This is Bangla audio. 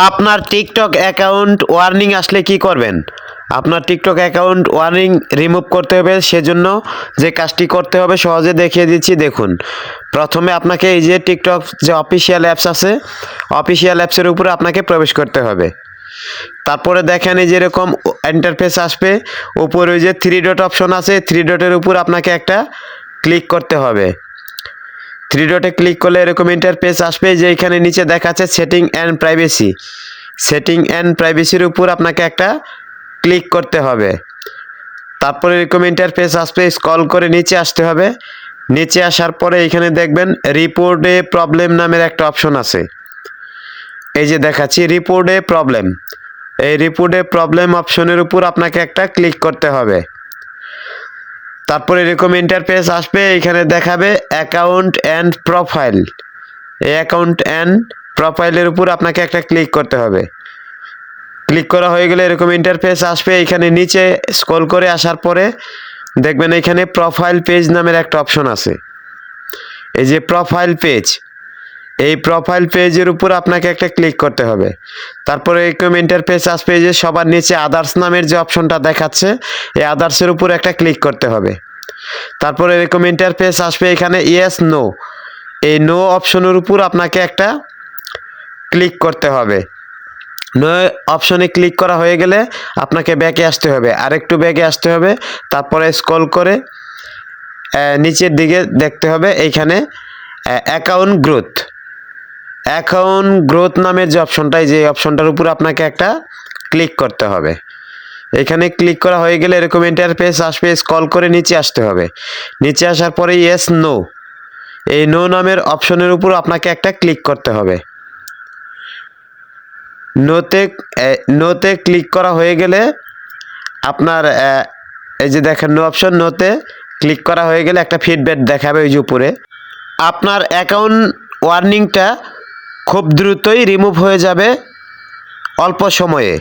আপনার টিকটক অ্যাকাউন্ট ওয়ার্নিং আসলে কি করবেন? আপনার টিকটক অ্যাকাউন্ট ওয়ার্নিং রিমুভ করতে হবে, সেজন্য যে কাজটি করতে হবে সহজে দেখিয়ে দিচ্ছি, দেখুন। প্রথমে আপনাকে এই যে টিকটক যে অফিসিয়াল অ্যাপস আছে, অফিসিয়াল অ্যাপসের উপরে আপনাকে প্রবেশ করতে হবে। তারপরে দেখেন এই যেরকম ইন্টারফেস আসবে, উপরে ওই যে থ্রি ডট অপশন আছে, থ্রি ডটের উপর আপনাকে একটা ক্লিক করতে হবে। থ্রি ডটে ক্লিক করলে এরকম ইন্টারফেস আসবে, যে এখানে নিচে দেখাচ্ছে setting and privacy. Setting and প্রাইভেসির উপর আপনাকে একটা ক্লিক করতে হবে। তারপরে এরকম ইন্টারফেস আসবে, স্ক্রল করে নিচে আসতে হবে। নিচে আসার পরে এখানে দেখবেন রিপোর্ট এ প্রবলেম নামের একটা অপশন আছে। এই যে দেখাচ্ছি রিপোর্ট এ প্রবলেম, এই রিপোর্ট এ প্রবলেম অপশনের উপর আপনাকে একটা ক্লিক করতে হবে। তারপরে এরকম ইন্টারফেস আসবে, এখানে দেখাবে অ্যাকাউন্ট অ্যান্ড প্রোফাইল। এই অ্যাকাউন্ট অ্যান্ড প্রোফাইলের উপর আপনাকে একটা ক্লিক করতে হবে। ক্লিক করা হয়ে গেলে এরকম ইন্টারফেস আসবে, এখানে নিচে স্ক্রল করে আসার পরে দেখবেন এখানে প্রোফাইল পেজ নামের একটা অপশন আছে। এই যে প্রোফাইল পেজ, এই প্রোফাইল পেজের উপর আপনাকে একটা ক্লিক করতে হবে। তারপরে এরকম ইন্টারফেস আসবে, যে সবার নিচে আদার্স নামের যে অপশনটা দেখাচ্ছে, এই আদার্সের উপর একটা ক্লিক করতে হবে। তারপরে এরকম ইন্টারফেস আসবে, এখানে ইয়েস নো, এই নো অপশনের উপর আপনাকে একটা ক্লিক করতে হবে। নো অপশনে ক্লিক করা হয়ে গেলে আপনাকে ব্যাকে আসতে হবে, আরেকটু ব্যাকে আসতে হবে। তারপরে স্ক্রল করে নিচের দিকে দেখতে হবে, এইখানে অ্যাকাউন্ট গ্রোথ, অ্যাকাউন্ট গ্রোথ নামের যে অপশনটা, যে অপশনটার উপর আপনাকে একটা ক্লিক করতে হবে। এখানে ক্লিক করা হয়ে গেলে এরকম ইন্টারফেস আসবে, স্ক্রল করে নিচে আসতে হবে। নিচে আসার পরে ইয়েস নো, এই নো নামের অপশনের উপর আপনাকে একটা ক্লিক করতে হবে। নোতে ক্লিক করা হয়ে গেলে আপনার এই যে দেখেন নো অপশন, নোতে ক্লিক করা হয়ে গেলে একটা ফিডব্যাক দেখাবে ওই যে উপরে। আপনার অ্যাকাউন্ট ওয়ার্নিংটা খুব দ্রুতই রিমুভ হয়ে যাবে অল্প সময়ে।